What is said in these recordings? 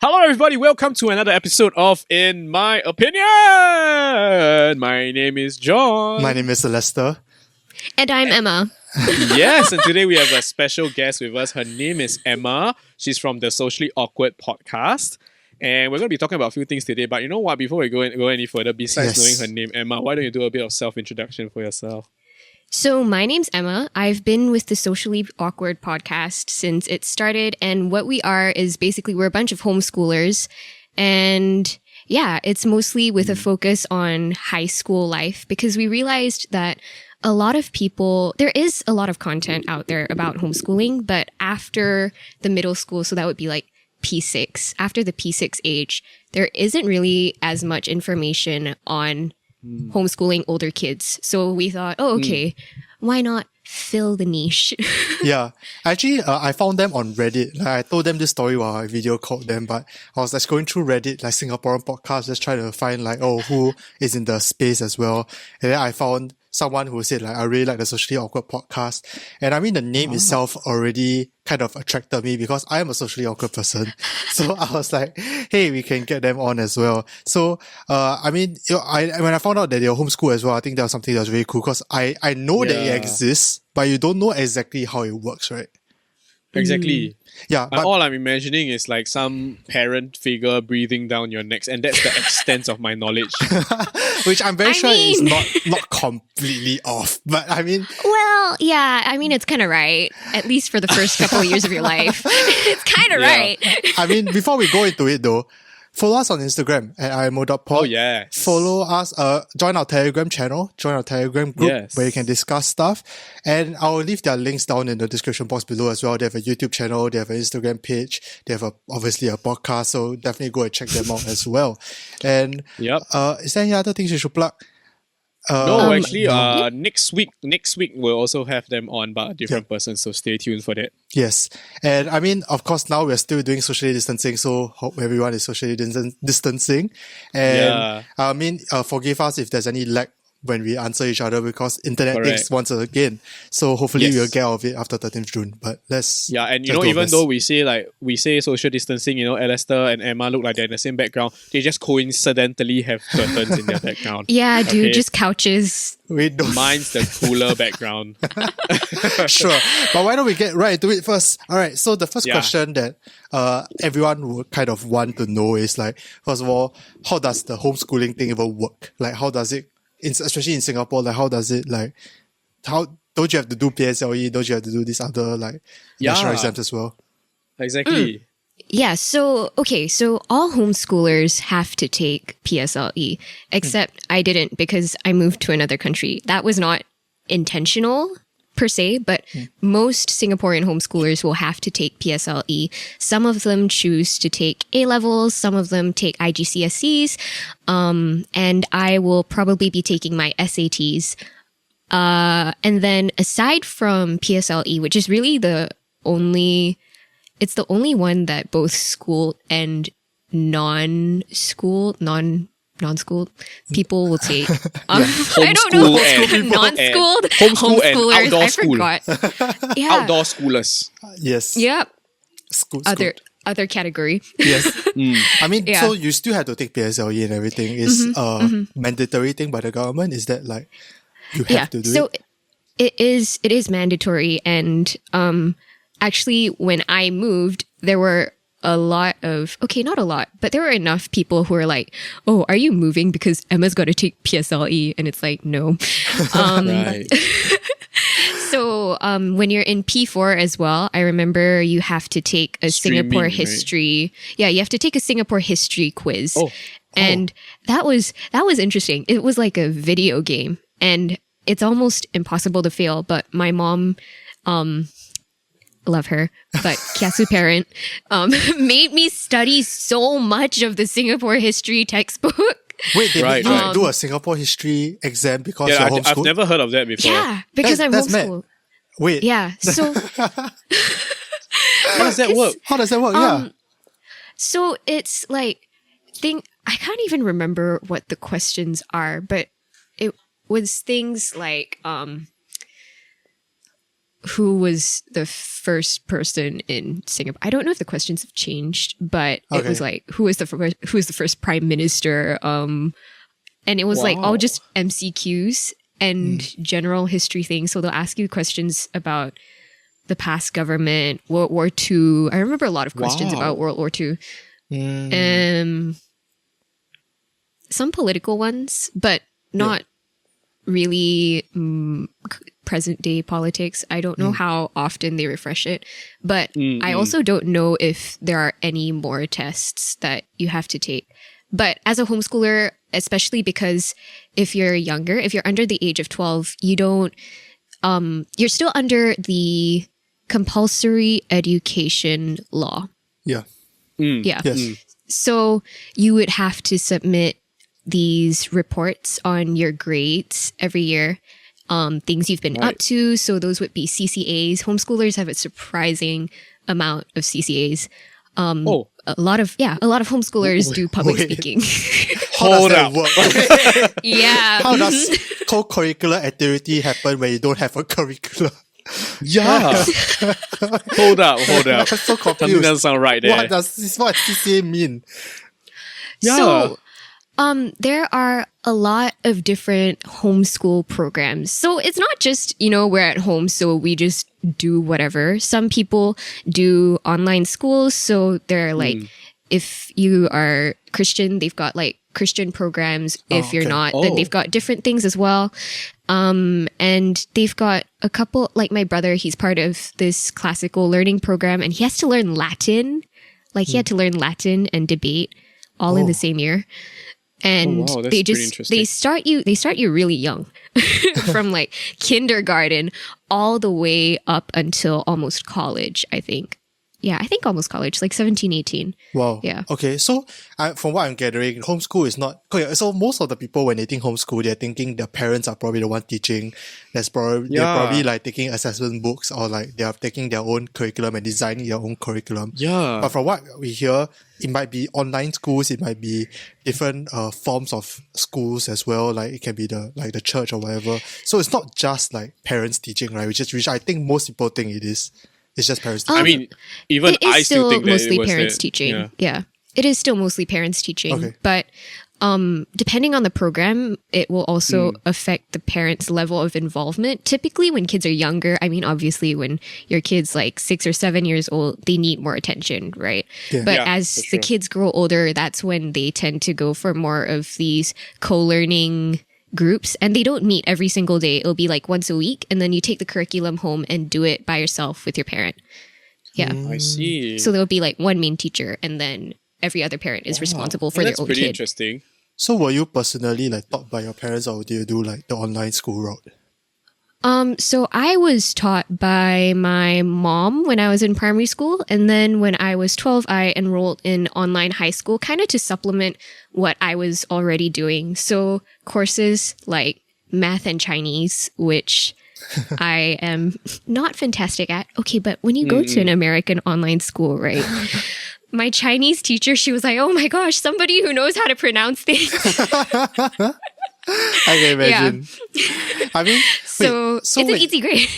Hello, everybody. Welcome to another episode of In My Opinion. My name is John. My name is Lester. And I'm Emma. Yes, and today we have a special guest with us. Her name is Emma. She's from the Socially Awkward podcast. And we're going to be talking about a few things today. But you know what? Before we go any further, besides knowing her name, Emma, why don't you do a bit of self-introduction for yourself? So my name's Emma. I've been with the Socially Awkward podcast since it started. And what we are is basically we're a bunch of homeschoolers. And yeah, it's mostly with a focus on high school life because we realized that a lot of people, there is a lot of content out there about homeschooling, but after the middle school, so that would be like P6, after the P6 age, there isn't really as much information on homeschooling older kids. So we thought, why not fill the niche? Yeah. Actually, I found them on Reddit. Like, I told them this story while I video called them, but I was like going through Reddit, like Singaporean podcast, just trying to find like, who is in the space as well. And then I found someone who said like, I really like the Socially Awkward podcast. And I mean, the name itself already kind of attracted me because I am a socially awkward person. So I was like, hey, we can get them on as well. So, I mean, when I found out that they're homeschool as well, I think that was something that was really cool because I know that it exists, but you don't know exactly how it works, right? Exactly. Yeah. But all I'm imagining is like some parent figure breathing down your necks, and that's the extent of my knowledge. which I'm very sure is not completely off. But I mean, well, yeah, I mean, it's kind of right. At least for the first couple of years of your life. It's kind of right. I mean, before we go into it though, follow us on Instagram at IMO.pod. Oh, yeah. Follow us, join our Telegram channel, join our Telegram group where you can discuss stuff. And I'll leave their links down in the description box below as well. They have a YouTube channel, they have an Instagram page, they have obviously a podcast, so definitely go and check them out as well. And is there any other things you should plug? Actually, next week we'll also have them on, but a different person, so stay tuned for that. Yes. And I mean, of course, now we're still doing socially distancing, so hope everyone is socially distancing. And I mean, forgive us if there's any lag when we answer each other because internet things once again. So hopefully we'll get out of it after 13th June. But let's and you know, even though we say social distancing, you know, Lester and Emma look like they're in the same background, they just coincidentally have curtains in their background. Yeah, dude, just couches. Mine's the cooler background. Sure. But why don't we get right into it first? Alright, so the first question that everyone would kind of want to know is like, first of all, how does the homeschooling thing even work? Like, how does it, especially in Singapore, like how does it like, how don't you have to do PSLE? Don't you have to do these other like national exams as well? Exactly. Yeah, so all homeschoolers have to take PSLE, except I didn't because I moved to another country. That was not intentional per se, but most Singaporean homeschoolers will have to take PSLE. Some of them choose to take A-levels, some of them take IGCSEs, and I will probably be taking my SATs. And then aside from PSLE, which is really it's the only one that both school and non-school people will take. I don't know. Non-schooled, homeschoolers. And outdoor I school. forgot. Yeah. Outdoor schoolers. Yes. Yep. School. Other category. Yes. I mean, so you still have to take PSLE and everything. Is mandatory thing by the government? Is that like you have to do so it is mandatory, and actually when I moved there were a lot of, not a lot, but there were enough people who were like, oh, are you moving because Emma's got to take PSLE? And it's like, no. Right. So when you're in P4 as well, I remember you have to take a Singapore history. Right? Yeah, you have to take a Singapore history quiz. And that was interesting. It was like a video game and it's almost impossible to fail. But my mom, love her, but kiasu parent, made me study so much of the Singapore history textbook. Wait, they made you do a Singapore history exam because you're homeschooled? I've never heard of that before. Yeah, because I'm homeschooled. Wait. Yeah, so... How does that work? Yeah. So it's like, I can't even remember what the questions are, but it was things like, who was the first person in Singapore. I don't know if the questions have changed, but it was like who was the first prime minister. And it was like all just MCQs and general history things. So they'll ask you questions about the past government, World War II. I remember a lot of questions about World War II. Some political ones, but not really present day politics. I don't know how often they refresh it, but I also don't know if there are any more tests that you have to take. But as a homeschooler, especially because if you're younger, if you're under the age of 12, you don't, you're still under the compulsory education law. Yeah. Yeah. Yes. So you would have to submit these reports on your grades every year, things you've been up to. So those would be CCAs. Homeschoolers have a surprising amount of CCAs. A lot of homeschoolers do public speaking. How does that work? Yeah. How does co-curricular activity happen when you don't have a curriculum? Yeah. Hold up. I'm so Something confused. doesn't sound right there. What does CCA mean? Yeah. So, there are a lot of different homeschool programs. So it's not just, we're at home, so we just do whatever. Some people do online schools. So they're like, if you are Christian, they've got like Christian programs. If you're not, then they've got different things as well. And they've got a couple, like my brother, he's part of this classical learning program and he has to learn Latin. Like he had to learn Latin and debate all in the same year. And they start you really young from like kindergarten all the way up until almost college, I think. Yeah, I think almost college, like 17, 18. Wow. Yeah. Okay, so from what I'm gathering, homeschool is not... Okay, so most of the people, when they think homeschool, they're thinking their parents are probably the one teaching. They're probably like taking assessment books or like they're taking their own curriculum and designing their own curriculum. Yeah. But from what we hear, it might be online schools, it might be different forms of schools as well. Like it can be the church or whatever. So it's not just like parents teaching, right? Which I think most people think it is. It's just parents teaching. I mean, even I still think that mostly it was parents teaching. Yeah. It is still mostly parents teaching. Okay. But depending on the program, it will also affect the parents' level of involvement. Typically, when kids are younger, I mean, obviously, when your kid's like 6 or 7 years old, they need more attention, right? Yeah. But Yeah, as for the sure. kids grow older, that's when they tend to go for more of these co-learning groups, and they don't meet every single day. It'll be like once a week, and then you take the curriculum home and do it by yourself with your parent. Yeah. I see. So there'll be like one main teacher, and then every other parent is responsible for Well, their that's own pretty kid. interesting. So were you personally like taught by your parents or do you do like the online school route? So I was taught by my mom when I was in primary school, and then when I was 12, I enrolled in online high school, kind of to supplement what I was already doing. So courses like math and Chinese, which I am not fantastic at. Okay, but when you go to an American online school, right? My Chinese teacher, she was like, oh my gosh, somebody who knows how to pronounce things. I can imagine. I mean, So it's an easy grade.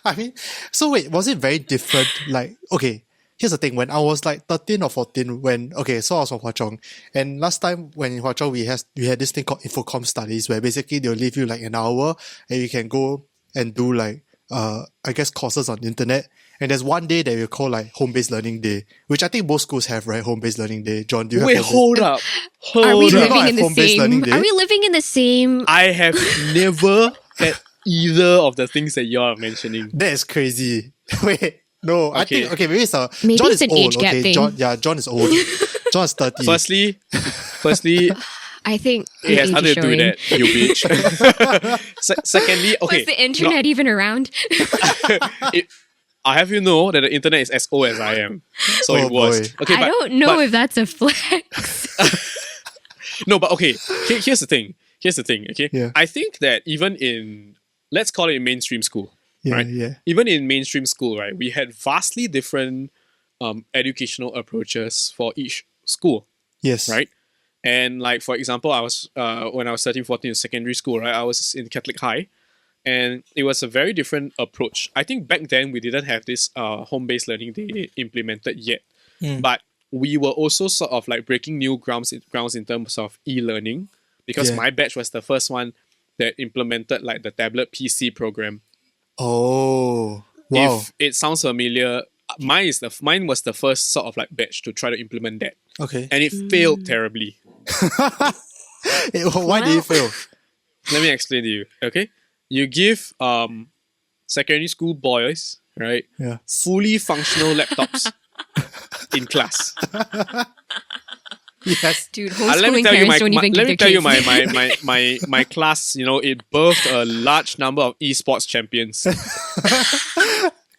I mean, so wait, was it very different? Like, okay, here's the thing. When I was like 13 or 14, so I was from Hwa Chong. And last time when in Hwa Chong, we had this thing called Infocom Studies where basically they'll leave you like an hour and you can go and do like, I guess courses on the internet. And there's one day that we call like home-based learning day, which I think most schools have, right? Home-based learning day. John, do you have Wait, home-based? hold up. Are we Hold up. living Not in at the home-based learning same? day. Are we living in the same? I have never had either of the things that you're mentioning. That is crazy. Wait, no, I Okay. think, okay, maybe it's Maybe John it's is an old, age gap okay? thing. John is old. John is 30. Firstly, I think it has age nothing is to do with showing. that, you bitch. Secondly, okay. Was the internet even around? I have you know that the internet is as old as I am. So Oh, it was. boy. Okay, I don't know if that's a flex. No, but okay. Here's the thing. Okay. Yeah. I think that even in, let's call it mainstream school, Yeah, right? yeah. Even in mainstream school, right, we had vastly different educational approaches for each school, Yes. right? And like, for example, I was when I was 13, 14 in secondary school, right, I was in Catholic High. And it was a very different approach. I think back then we didn't have this home-based learning day implemented yet. But we were also sort of like breaking new grounds in terms of e-learning, because my batch was the first one that implemented like the tablet PC program. Oh, wow. If it sounds familiar, mine was the first sort of like batch to try to implement that. Okay. And it failed terribly. Why did it fail? Let me explain to you, okay? You give secondary school boys, right, Yeah. fully functional laptops in class. Yes. Dude, Let me homeschooling tell you parents don't even give their kids. my class, it birthed a large number of esports champions.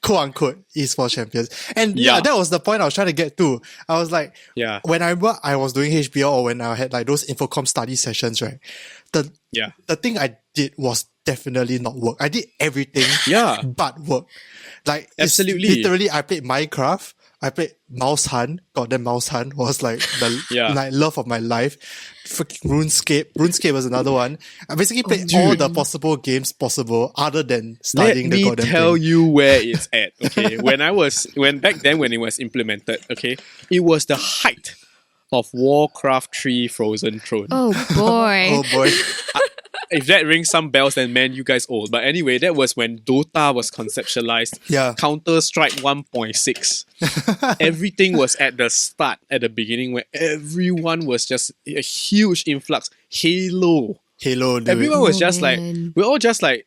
Quote unquote esports champions. And yeah, that was the point I was trying to get to. I was like, when I was doing HBO or when I had like those Infocom study sessions, right? The thing I did was definitely not work. I did everything but work. Like, absolutely. Literally, I played Minecraft. I played Mouse Hunt. Goddamn Mouse Hunt was like the like love of my life. Freaking RuneScape. RuneScape was another one. I basically played all the possible games possible other than studying the goddamn thing. Let me tell you where it's at, okay? when back then when it was implemented, okay, it was the height of Warcraft 3 Frozen Throne. Oh boy. Oh boy. If that rings some bells, then man, you guys old. But anyway, that was when Dota was conceptualized. Yeah. Counter-Strike 1.6. Everything was at the start, at the beginning, where everyone was just a huge influx. Halo, dude. Everyone was just like, we're all just like,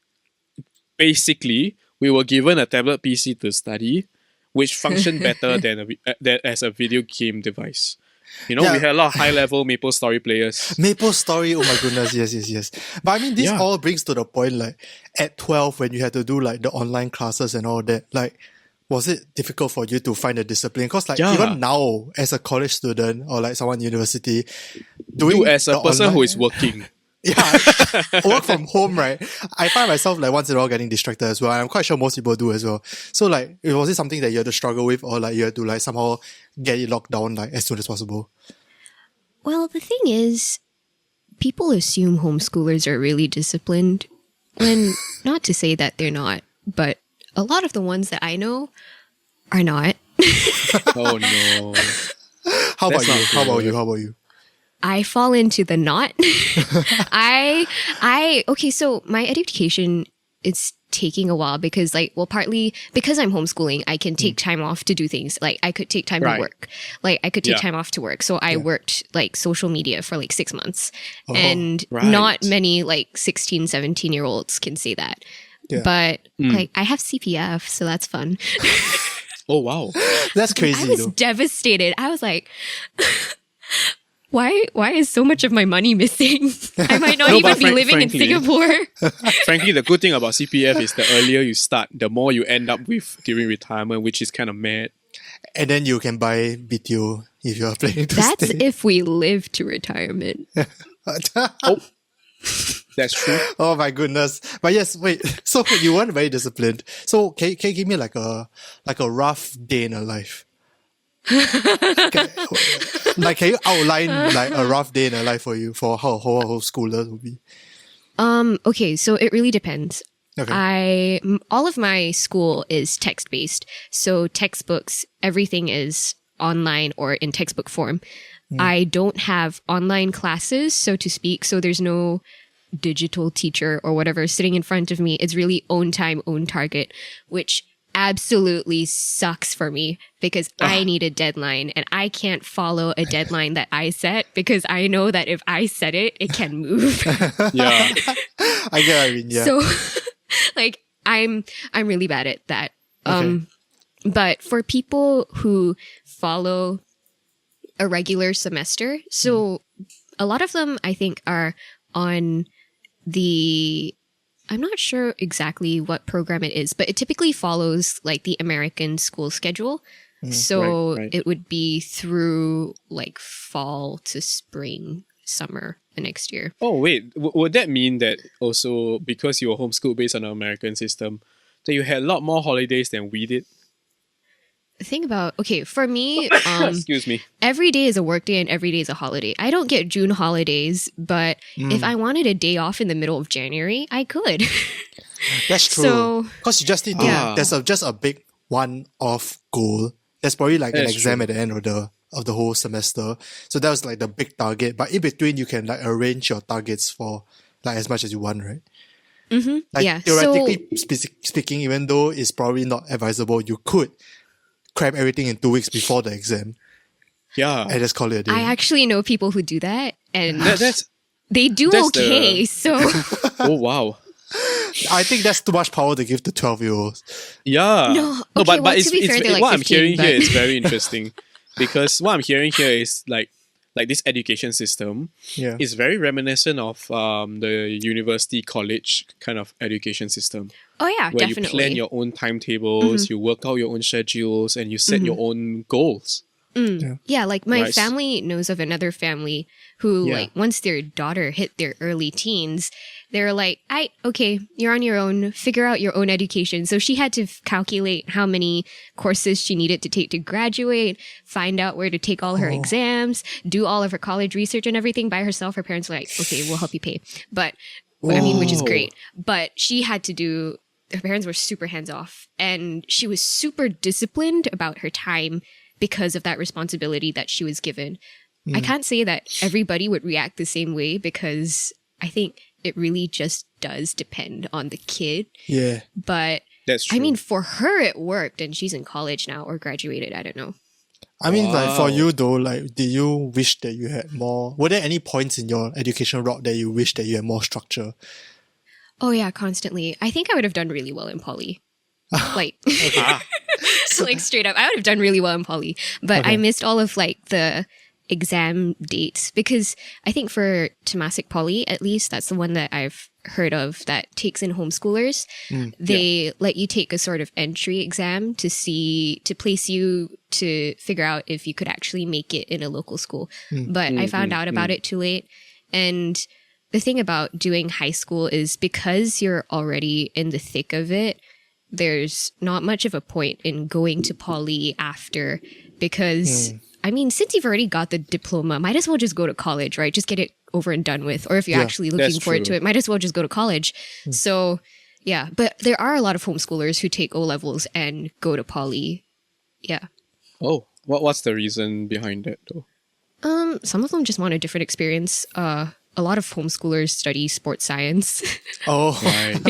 basically, we were given a tablet PC to study, which functioned better than as a video game device. We had a lot of high-level MapleStory players. MapleStory, oh my goodness, yes. But I mean, this all brings to the point, like, at 12, when you had to do, like, the online classes and all that, like, was it difficult for you to find a discipline? Because, like, even now, as a college student or, like, someone in university, as a person who is working... work from home, right? I find myself like once in a while getting distracted as well. I'm quite sure most people do as well. So like, was it something that you had to struggle with, or like you had to like somehow get it locked down like as soon as possible? Well, the thing is, people assume homeschoolers are really disciplined, when not to say that they're not, but a lot of the ones that I know are not. Oh no. How about you? I fall into the not. Okay, so my education, it's taking a while because partly because I'm homeschooling, I can take time off to do things. Like I could take time to work. Like I could take time off to work. So I worked like social media for like 6 months. And not many like 16, 17-year-olds can say that. Yeah. But like I have CPF, so that's fun. Oh wow. That's crazy. I was devastated. I was like, Why is so much of my money missing? I might not even be living in Singapore. Frankly, the good thing about CPF is the earlier you start, the more you end up with during retirement, which is kind of mad. And then you can buy BTO if you are planning to That's stay. if we live to retirement. That's true. Oh my goodness. But yes, wait. So you weren't very disciplined. So can you give me like a rough day in a life? Can you outline like a rough day in a life for you for how a homeschooler would be? Okay, so it really depends. Okay. All of my school is text-based. So textbooks, everything is online or in textbook form. I don't have online classes, so to speak. So there's no digital teacher or whatever sitting in front of me. It's really own time, own target, which absolutely sucks for me because I need a deadline and I can't follow a deadline that I set because I know that if I set it, it can move. Yeah. I get what I mean, yeah. So like I'm really bad at that. But for people who follow a regular semester, so a lot of them I think are on I'm not sure exactly what program it is, but it typically follows like the American school schedule. So it would be through like fall to spring, summer the next year. Oh, wait. Would that mean that also because you were homeschooled based on the American system, that you had a lot more holidays than we did? Think about, okay, for me, excuse me, every day is a work day and every day is a holiday. I don't get June holidays, but if I wanted a day off in the middle of January, I could. That's true. So Because you just need to, Yeah. there's just a big one-off goal. There's probably like an That's exam true. at the end of the whole semester. So that was like the big target. But in between, you can like arrange your targets for like as much as you want, right? Like yeah. theoretically speaking, even though it's probably not advisable, you could cram everything in 2 weeks before the exam Yeah. and just call it a day. I actually know people who do that, and That's they do that's okay. the- So oh wow. I think that's too much power to give to 12-year-olds. Yeah. No, okay, well, to be fair, they're like what I'm 15, hearing but- here is very interesting because what I'm hearing here is like this education system Yeah. is very reminiscent of the university college kind of education system oh yeah, where definitely. you plan your own timetables, you work out your own schedules, and you set your own goals. Yeah, like my Right. family knows of another family who, Yeah. like, once their daughter hit their early teens, they're like, okay, you're on your own, figure out your own education. So she had to calculate how many courses she needed to take to graduate, find out where to take all her exams, do all of her college research and everything by herself. Her parents were like, okay, we'll help you pay. But, I mean, which is Whoa. great. But she had to do, her parents were super hands off, and she was super disciplined about her time because of that responsibility that she was given. I can't say that everybody would react the same way, because I think it really just does depend on the kid. Yeah. But That's true. I mean, for her, it worked, and she's in college now or graduated. I don't know. I mean, like for Wow. you though, like, did you wish that you had more? Were there any points in your education route that you wish that you had more structure? Oh yeah, constantly. I think I would have done really well in poly. Like, Ah, like straight up, I would have done really well in poly. But I Okay. missed all of like the exam dates, because I think for Temasek Poly, at least, that's the one that I've heard of that takes in homeschoolers. They let you take a sort of entry exam to place you to figure out if you could actually make it in a local school. But I found out about it too late. And the thing about doing high school is, because you're already in the thick of it, there's not much of a point in going to poly after, because I mean, since you've already got the diploma, might as well just go to college, right? Just get it over and done with. Or if you're Yeah, actually looking that's forward true. to it, might as well just go to college. So yeah, but there are a lot of homeschoolers who take O levels and go to poly. Yeah. oh, what's the reason behind it though? Some of them just want a different experience. A lot of homeschoolers study sports science. Oh, Right.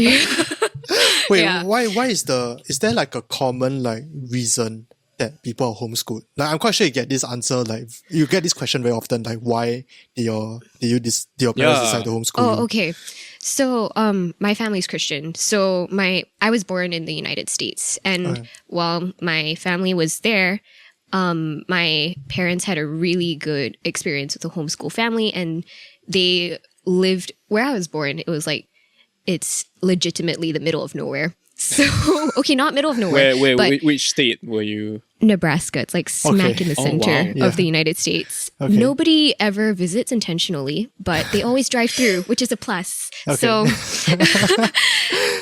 wait, Yeah. why is there like a common like reason that people are homeschooled? Like, I'm quite sure you get this answer, like you get this question very often, like why did your parents Yeah. decide to homeschool Oh, you? okay. So, my family's Christian. So I was born in the United States, and while my family was there, my parents had a really good experience with a homeschool family, and they lived where I was born. It was like, it's legitimately the middle of nowhere. So, okay, not middle of nowhere, Where but which state were you? Nebraska. It's like smack Okay. in the Oh, center wow. Yeah. of the United States. Okay. Nobody ever visits intentionally, but they always drive through, which is a plus. So,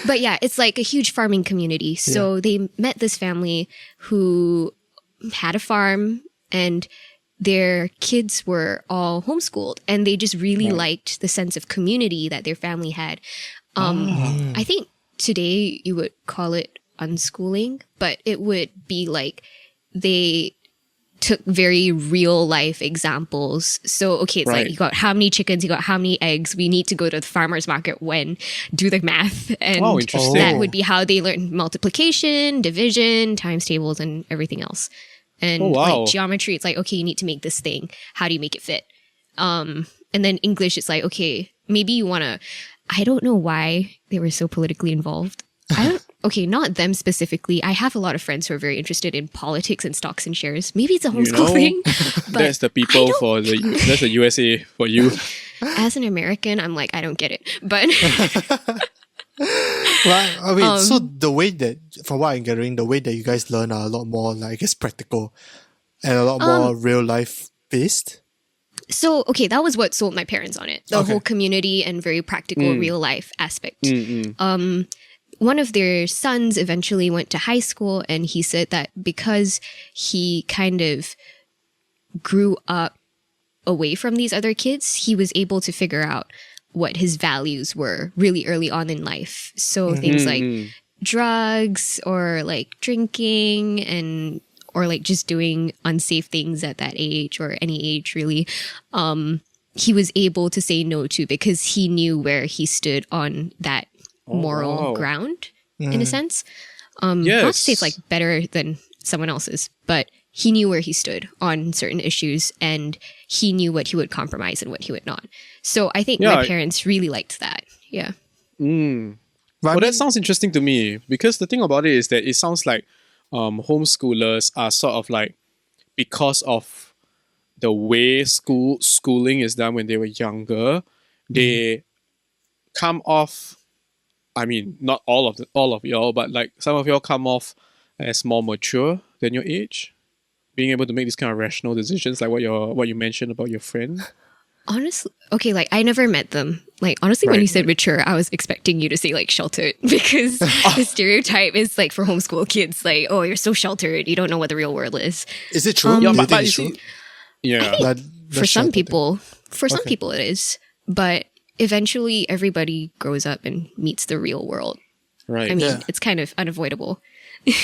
but yeah, it's like a huge farming community. So they met this family who had a farm, and their kids were all homeschooled, and they just really liked the sense of community that their family had. I think today you would call it unschooling, but it would be like they took very real life examples. So, okay, it's Right. like, you got how many chickens, you got how many eggs, we need to go to the farmer's market when, do the math. And Oh, interesting. that would be how they learned multiplication, division, times tables, and everything else. And Oh, wow. like geometry, it's like, okay, you need to make this thing. How do you make it fit? And then English, it's like, okay, maybe you want to, I don't know why they were so politically involved. Okay, not them specifically. I have a lot of friends who are very interested in politics and stocks and shares. Maybe it's a homeschool thing. But That's the people that's the USA for you. as an American, I'm like, I don't get it. But Well, I mean, so the way that, from what I'm gathering, the way that you guys learn are a lot more, like, I guess, practical and a lot more real life based. so, okay, that was what sold my parents on it. The Okay. whole community and very practical real life aspect. One of their sons eventually went to high school, and he said that because he kind of grew up away from these other kids, he was able to figure out what his values were really early on in life. So things like drugs or like drinking or like just doing unsafe things at that age or any age really, he was able to say no to because he knew where he stood on that moral ground in a sense. Not to say it's like better than someone else's, but he knew where he stood on certain issues and he knew what he would compromise and what he would not. So I think my parents really liked that. Yeah. Well, that sounds interesting to me because the thing about it is that it sounds like homeschoolers are sort of like, because of the way schooling is done when they were younger, they come off, I mean, not all of y'all, but like some of y'all come off as more mature than your age, being able to make these kind of rational decisions, like what you mentioned about your friend. Honestly, okay, like I never met them. Like honestly, when you said mature, I was expecting you to say like sheltered because the stereotype is like for homeschool kids, like, oh, you're so sheltered, you don't know what the real world is. Is it true? Yeah, Do you but think you it's true? see, yeah, Like, For some people, it is. But eventually, everybody grows up and meets the real world. right. I mean, it's kind of unavoidable.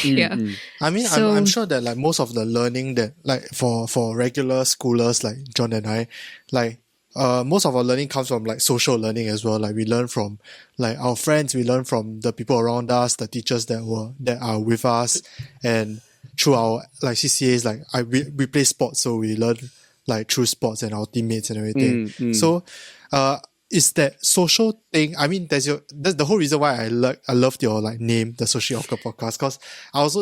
Yeah. I mean, So- I'm sure that like most of the learning that like for regular schoolers like John and I, like most of our learning comes from like social learning as well. Like we learn from like our friends, we learn from the people around us, the teachers that are with us, and through our like CCAs. Like we play sports, so we learn like through sports and our teammates and everything. So is that social thing? I mean, that's the whole reason why I loved your like name, the Socially Awkward Podcast, because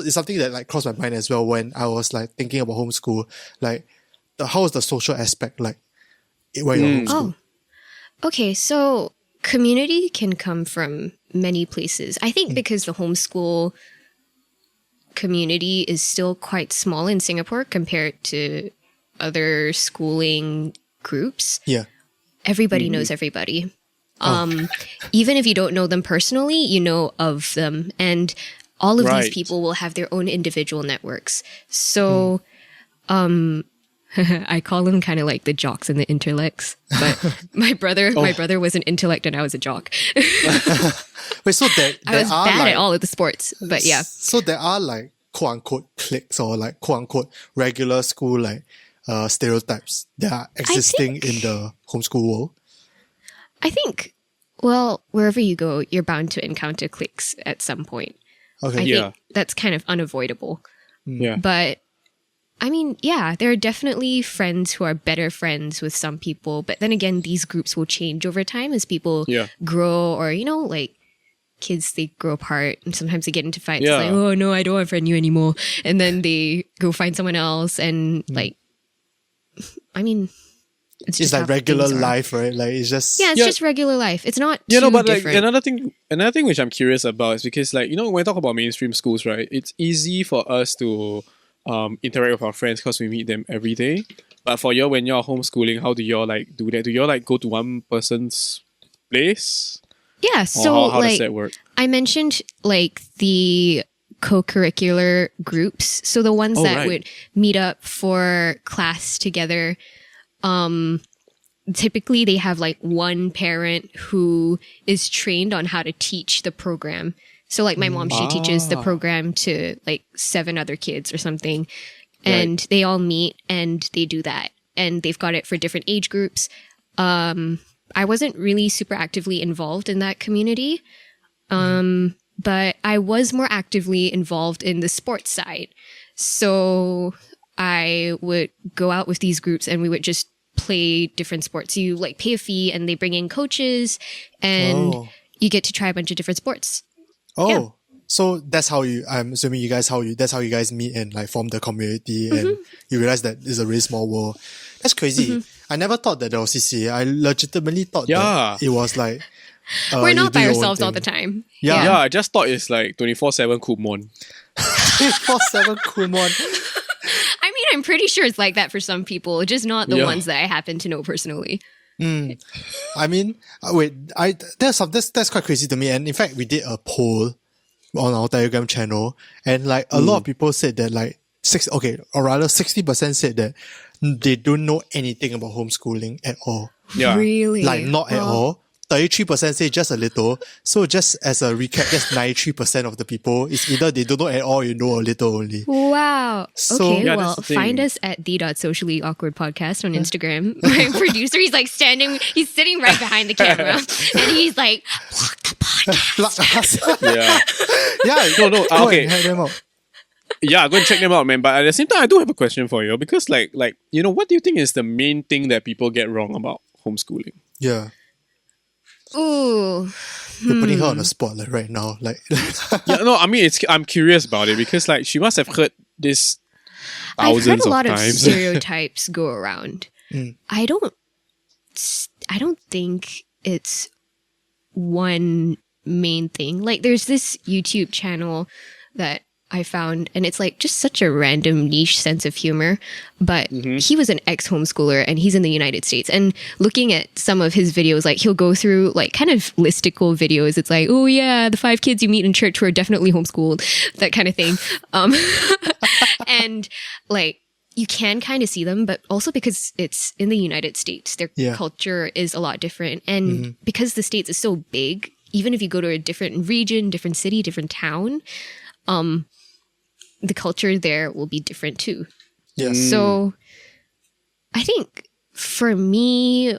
it's something that like crossed my mind as well when I was like thinking about homeschool. Like, how is the social aspect like where you're homeschool? Oh, okay. So community can come from many places. I think because the homeschool community is still quite small in Singapore compared to other schooling groups. Yeah. Everybody knows everybody. Even if you don't know them personally, you know of them. And all of these people will have their own individual networks. So I call them kind of like the jocks and the intellects. But my brother was an intellect and I was a jock. Wait, so there I was are bad like, at all of the sports, but yeah. So there are like quote unquote cliques or like quote unquote regular school like stereotypes that are existing in the homeschool world. I think, well, wherever you go, you're bound to encounter cliques at some point. Okay. I think that's kind of unavoidable. Yeah. But I mean, yeah, there are definitely friends who are better friends with some people. But then again, these groups will change over time as people grow or, you know, like kids, they grow apart and sometimes they get into fights. Yeah. It's like, oh no, I don't want to friend you anymore. And then they go find someone else and like, I mean, it's just like how regular things are. life, right? Like it's just Yeah, it's just regular life. It's not Yeah, too no, but different. like another thing which I'm curious about is because like, you know, when we talk about mainstream schools, right, it's easy for us to interact with our friends because we meet them every day. But for you, when you're homeschooling, how do you all like do that? Do you all like go to one person's place? Yeah, Or so how like does that work? I mentioned like the co-curricular groups. So the ones that would meet up for class together. Typically they have like one parent who is trained on how to teach the program. So like my mom, she teaches the program to like 7 other kids or something. And they all meet and they do that. And they've got it for different age groups. I wasn't really super actively involved in that community. But I was more actively involved in the sports side. So I would go out with these groups and we would just play different sports. You like pay a fee and they bring in coaches and you get to try a bunch of different sports. So that's how I'm assuming that's how you guys meet and like form the community and you realize that it's a really small world. That's crazy. I never thought that there was CCA. I legitimately thought that it was like we're not by you do your own ourselves all thing. the time. Yeah, I just thought it's like 24/7 Kumon. 24/7 Kumon. I mean, I'm pretty sure it's like that for some people, just not the ones that I happen to know personally. I mean, wait, that's quite crazy to me. And in fact, we did a poll on our Telegram channel, and like a lot of people said that like 60% said that they don't know anything about homeschooling at all. Yeah. Really? Like not at all. 33% say just a little. So just as a recap, just 93% of the people is either they don't know at all, you know a little only. Wow. So- Okay, Yeah, well, that's the find thing. us at the.sociallyawkwardpodcast on Instagram. My producer, he's sitting right behind the camera, and he's like, block the podcast. Yeah. Yeah, No, go okay. and head them out. Yeah, go and check them out, man. But at the same time, I do have a question for you because, like, what do you think is the main thing that people get wrong about homeschooling? Yeah. Ooh. You're putting her on the spot like right now. Like Yeah, no, I mean, I'm curious about it because, like, she must have heard this I've heard thousands a lot of of times. stereotypes go around. Mm. I don't think it's one main thing. Like there's this YouTube channel that I found, and it's like just such a random niche sense of humor, but he was an ex-homeschooler and he's in the United States, and looking at some of his videos, like he'll go through like kind of listicle videos. It's like, oh yeah, the 5 kids you meet in church who are definitely homeschooled, that kind of thing. And like you can kind of see them, but also because it's in the United States, their Yeah. culture is a lot different. And because the States is so big, even if you go to a different region, different city, different town, the culture there will be different too. yes. So I think for me,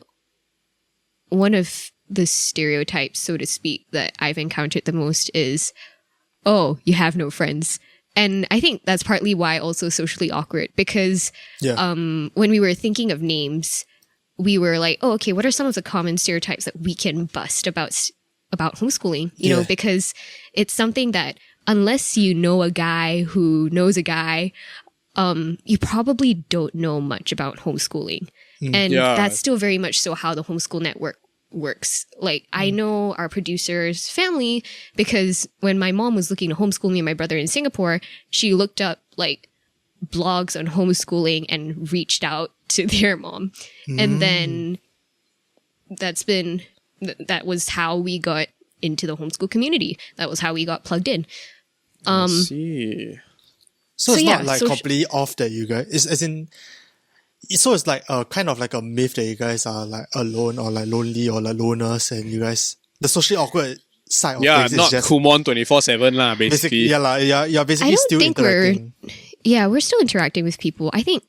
one of the stereotypes, so to speak, that I've encountered the most is, oh, you have no friends. And I think that's partly why also socially awkward, because Yeah. when we were thinking of names, we were like, oh, okay, what are some of the common stereotypes that we can bust about homeschooling? You know, Yeah. because it's something that unless you know a guy who knows a guy, you probably don't know much about homeschooling. And Yeah. that's still very much so how the homeschool network works. Like I know our producer's family because when my mom was looking to homeschool me and my brother in Singapore, she looked up like blogs on homeschooling and reached out to their mom. And then that was how we got into the homeschool community. That was how we got plugged in. I see. So it's So, yeah, not like so completely off that you guys. It's as in. So it's like a kind of like a myth that you guys are like alone or like lonely or like loners, and you guys the socially awkward side of Yeah, things not is just Kumon 24/7 lah, basically. you're basically I don't still think interacting. we're still interacting with people. I think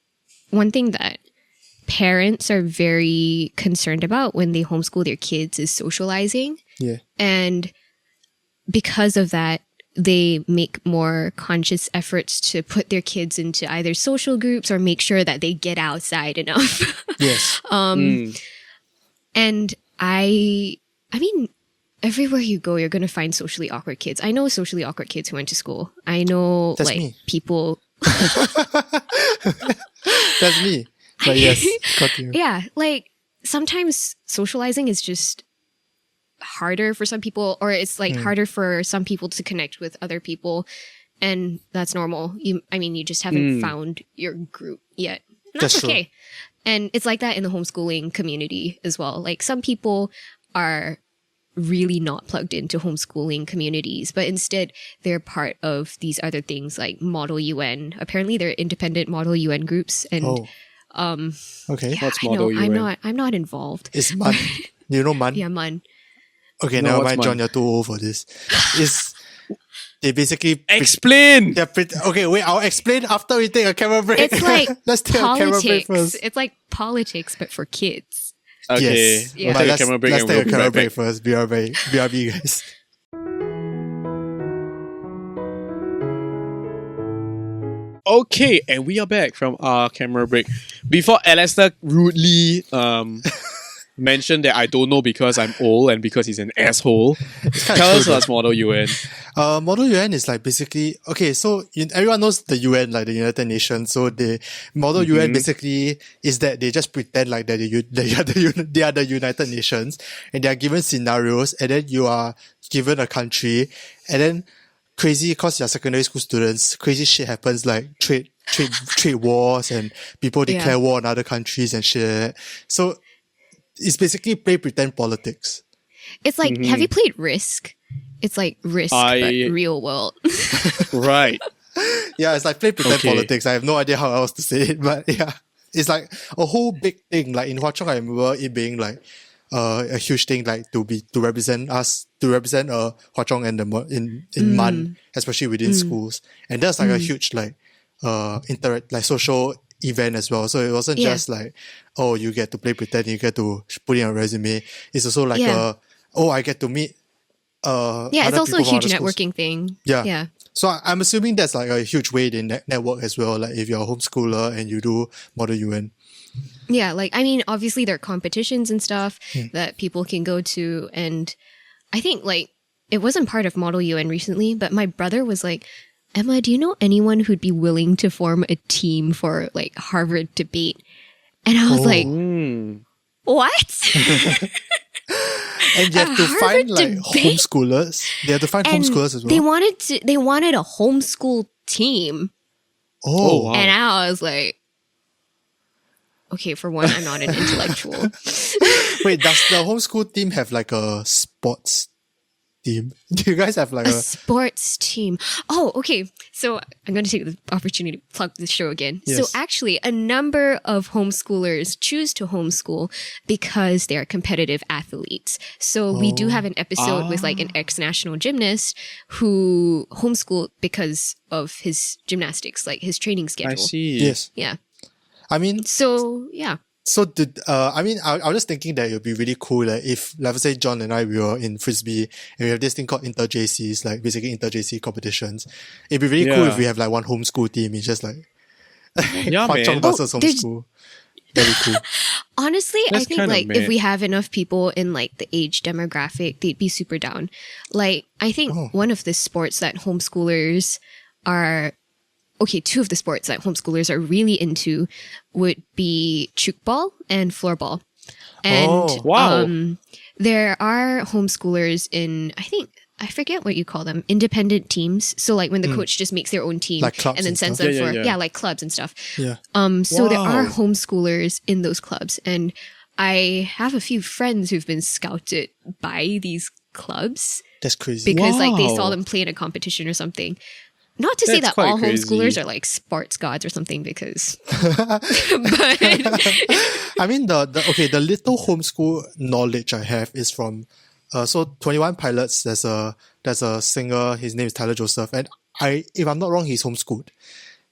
one thing that parents are very concerned about when they homeschool their kids is socializing. Yeah. And because of that, they make more conscious efforts to put their kids into either social groups or make sure that they get outside enough. Yes. And I mean, everywhere you go, you're going to find socially awkward kids. I know socially awkward kids who went to school. I know That's like me. people. That's me. But yes, continue. Yeah, like sometimes socializing is just harder for some people, or it's like harder for some people to connect with other people, and that's normal. You just haven't found your group yet. And That's that's true. okay. And it's like that in the homeschooling community as well. Like some people are really not plugged into homeschooling communities, but instead they're part of these other things like Model UN. Apparently they're independent Model UN groups, and Oh. Okay. What's I Model know, UN? I'm not involved. It's Man. You know Man? Yeah, man. Okay, No, never what's mind, Man? John. You're too old for this. It's they basically Explain! okay, wait. I'll explain after we take a camera break. It's like Let's take a camera break politics. first. It's like politics, but for kids. Okay, Yes. we'll But take a let's camera break let's and take we'll a be camera right break back. first. BRB, guys. Okay, and we are back from our camera break. Before Alistair rudely mentioned that I don't know because I'm old and because he's an asshole, tell us what's Model UN. Model UN is like basically okay. So everyone knows the UN, like the United Nations. So the Model UN basically is that they just pretend like that they are the United Nations, and they are given scenarios, and then you are given a country, and then crazy because you're secondary school students. Crazy shit happens like trade wars, and people declare war on other countries and shit. So it's basically play pretend politics. It's like, have you played Risk? It's like Risk, but real world. Right. Yeah, it's like play pretend Okay. politics. I have no idea how else to say it, but yeah. It's like a whole big thing. Like in Hwa Chong, I remember it being like, a huge thing like to represent us, to represent Hwa Chong and in MUN, especially within schools. And that's like a huge like social event as well. So it wasn't just like, oh, you get to play pretend, you get to put it on a resume. It's also like I get to meet it's also a huge networking thing. Yeah. So I'm assuming that's like a huge way they network as well. Like if you're a homeschooler and you do Model UN. Yeah, like, I mean, obviously there are competitions and stuff that people can go to. And I think, like, it wasn't part of Model UN recently, but my brother was like, Emma, do you know anyone who'd be willing to form a team for, like, Harvard debate? And I was like, what? And you have to find, like, homeschoolers. They have to find homeschoolers as well. They wanted a homeschool team. Oh, wow. And I was like, okay, for one, I'm not an intellectual. Wait, does the homeschool team have like a sports team? Do you guys have like a sports team? Oh, okay. So I'm going to take the opportunity to plug this show again. Yes. So actually, a number of homeschoolers choose to homeschool because they are competitive athletes. So we do have an episode with like an ex-national gymnast who homeschooled because of his gymnastics, like his training schedule. I see. Yes. Yeah. I mean, So, yeah. so I was just thinking that it would be really cool like, if, let's say, John and I, we were in Frisbee and we have this thing called inter-JCs, like basically inter-JC competitions. It'd be really cool if we have like one homeschool team. It's just like Hwa Chong versus homeschool. Very cool. Honestly, That's I think kinda like mad. if we have enough people in like the age demographic, they'd be super down. Like, I think one of the sports that homeschoolers are... Okay, two of the sports that homeschoolers are really into would be chukball and floorball. And wow. There are homeschoolers in, I forget what you call them, independent teams. So like when the coach just makes their own team Like clubs and then and sends stuff. them Yeah. like clubs and stuff. Yeah. So there are Wow. homeschoolers in those clubs. And I have a few friends who've been scouted by these clubs That's crazy. because like they Wow. saw them play in a competition or something. Not to say That's that quite all crazy. homeschoolers are like sports gods or something, because but I mean, the little homeschool knowledge I have is from, so 21 Pilots, there's a singer, his name is Tyler Joseph, and if I'm not wrong, he's homeschooled.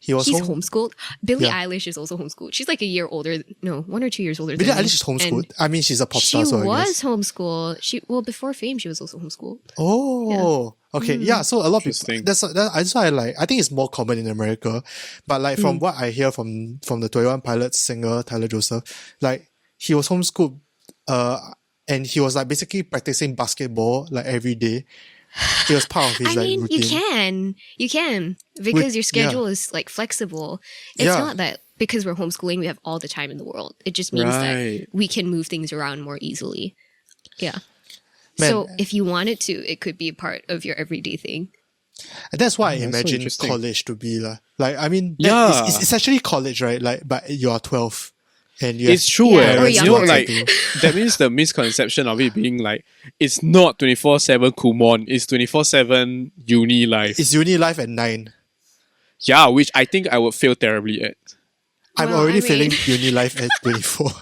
he's homeschooled. Billie Eilish is also homeschooled. She's like 1 or 2 years older Billie than me. Eilish is homeschooled. And I mean, she's a pop she star, so I was guess. homeschooled. Before Fame, she was also homeschooled. Oh, okay. Yeah, so a lot of people, Interesting. that's why I think it's more common in America. But like from what I hear from the 21 Pilots singer, Tyler Joseph, like he was homeschooled, and he was like basically practicing basketball like every day. It was part of his routine. You can because your schedule is like flexible. It's not that because we're homeschooling we have all the time in the world. It just means Right. that we can move things around more easily. Yeah. Man. So if you wanted to, it could be a part of your everyday thing. And that's why I that's so imagine interesting. college to be like I mean, Yeah. it's actually college, right? Like, but you are 12, and you It's have true, Yeah, or you know, younger. like that means the misconception of it being like it's not 24/7 Kumon, it's 24/7 uni life. It's uni life at 9. Yeah, which I think I would fail terribly at. I'm Well, already I mean- feeling uni life at 24.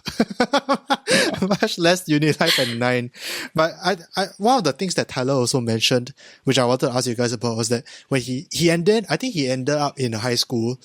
Much less uni life at 9. But one of the things that Tyler also mentioned, which I wanted to ask you guys about, was that when he ended up in a high school,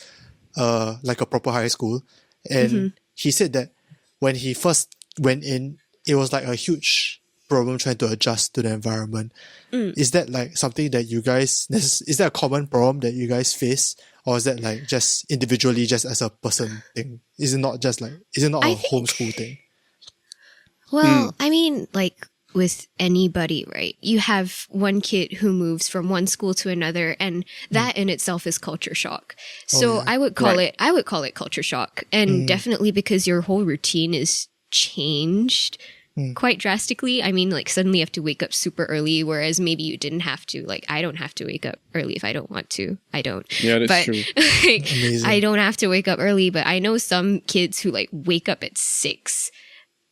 like a proper high school, and he said that when he first went in, it was like a huge problem trying to adjust to the environment. Is that like something that you guys, is that a common problem that you guys face? Or is that like just individually, just as a person thing? Is it not a homeschool thing? Well, I mean, like with anybody, right? You have one kid who moves from one school to another, and that in itself is culture shock. So yeah. I would call it culture shock, and definitely because your whole routine is changed quite drastically. I mean, like suddenly you have to wake up super early, whereas maybe you didn't have to. Like I don't have to wake up early if I don't want to. I don't. Yeah, that's but, true. like, Amazing. I don't have to wake up early, but I know some kids who like wake up at 6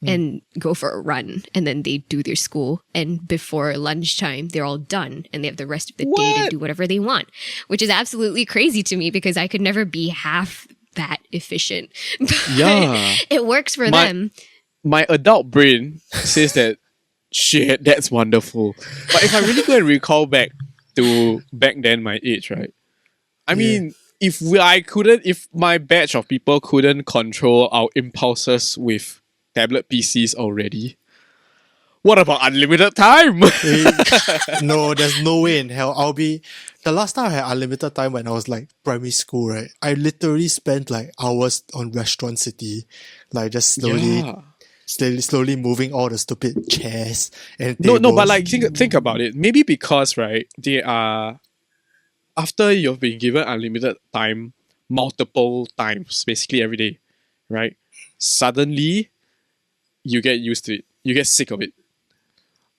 and go for a run, and then they do their school, and before lunchtime they're all done and they have the rest of the day to What? do whatever they want, which is absolutely crazy to me because I could never be half that efficient. But Yeah. it works for My- them. my adult brain says that shit, that's wonderful. But if I really go and recall back to back then my age, right? I mean, if my batch of people couldn't control our impulses with tablet PCs already, what about unlimited time? No, there's no way in hell. The last time I had unlimited time when I was like primary school, right? I literally spent like hours on Restaurant City, like just slowly moving all the stupid chairs and tables. No, but like think about it. Maybe because, right, they are, after you've been given unlimited time multiple times, basically every day, right? Suddenly you get used to it. You get sick of it.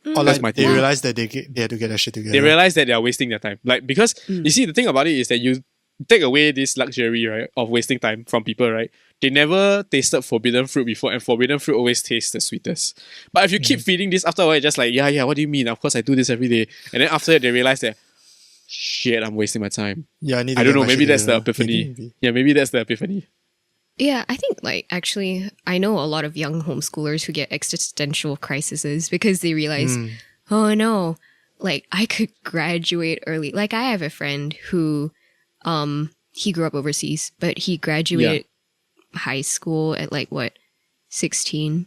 Or That's like my they theory. realize that they had to get their shit together. They realize that they are wasting their time. Like, because you see, the thing about it is that you take away this luxury, right, of wasting time from people, right? They never tasted forbidden fruit before, and forbidden fruit always tastes the sweetest. But if you keep feeding this, after a while, you're just like, yeah, what do you mean? Of course I do this every day. And then after that, they realize that, shit, I'm wasting my time. Yeah, I don't know, maybe that's the epiphany. Yeah, maybe that's the epiphany. Yeah, I think like actually I know a lot of young homeschoolers who get existential crises because they realize, oh no, like I could graduate early. Like I have a friend who he grew up overseas, but he graduated high school at like 16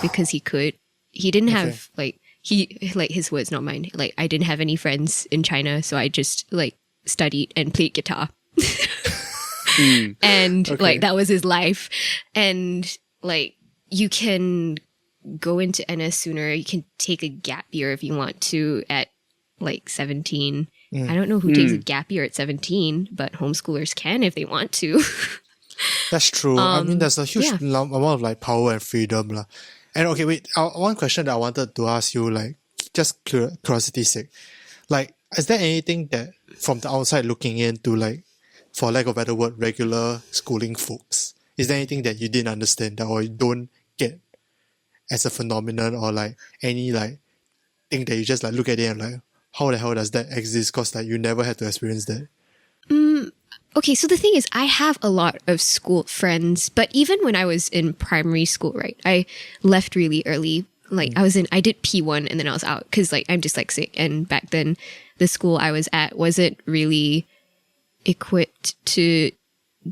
because he could. He didn't have like his words, not mine. Like I didn't have any friends in China, so I just like studied and played guitar. And like that was his life. And like you can go into NS sooner. You can take a gap year if you want to at like 17. I don't know who takes a gap year at 17, but homeschoolers can if they want to. That's true. I mean, there's a huge amount of like power and freedom. La. And okay, wait, one question that I wanted to ask you, like just curiosity's sake. Like, is there anything that from the outside looking in to like, for lack of a better word, regular schooling folks, is there anything that you didn't understand or you don't get as a phenomenon, or like any like thing that you just like look at it and like, how the hell does that exist? Because like you never had to experience that. Okay, so the thing is, I have a lot of school friends, but even when I was in primary school, right, I left really early. Like I did P1 and then I was out because like I'm dyslexic, and back then the school I was at wasn't really equipped to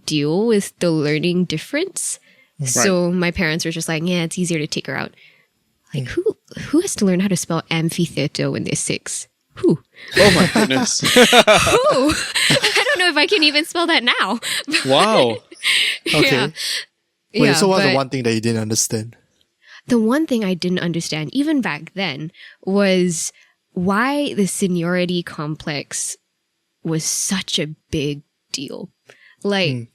deal with the learning difference. Right. So my parents were just like, yeah, it's easier to take her out. Like who has to learn how to spell amphitheater when they're 6? Who? Oh my goodness. Who? I don't know if I can even spell that now. Wow. Okay. Wait, so what's the one thing that you didn't understand? The one thing I didn't understand, even back then, was why the seniority complex was such a big deal. Like,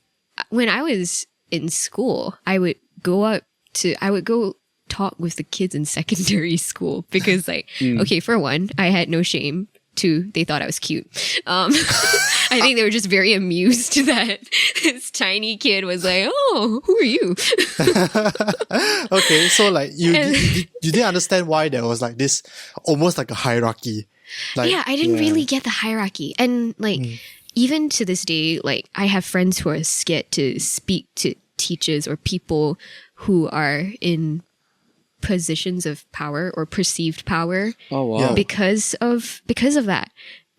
when I was in school, I would go talk with the kids in secondary school because like, okay, for one, I had no shame. 2, they thought I was cute. I think they were just very amused that this tiny kid was like, oh, who are you? Okay, so like you didn't understand why there was like this, almost like a hierarchy. Like, yeah, I didn't really get the hierarchy. And like, even to this day, like I have friends who are scared to speak to teachers or people who are in positions of power or perceived power. Oh wow. Because of that.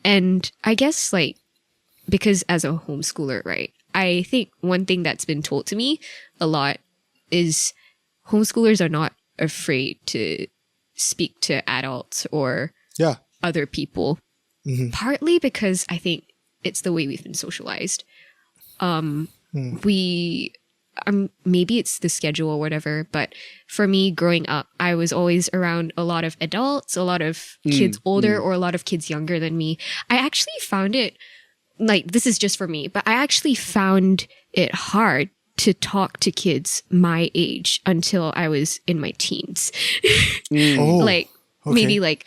And I guess like, because as a homeschooler, right, I think one thing that's been told to me a lot is homeschoolers are not afraid to speak to adults or other people. Partly because I think it's the way we've been socialized. Maybe it's the schedule or whatever, but for me growing up, I was always around a lot of adults, a lot of kids older or a lot of kids younger than me. I actually found it, like, this is just for me, but I actually found it hard to talk to kids my age until I was in my teens. Maybe like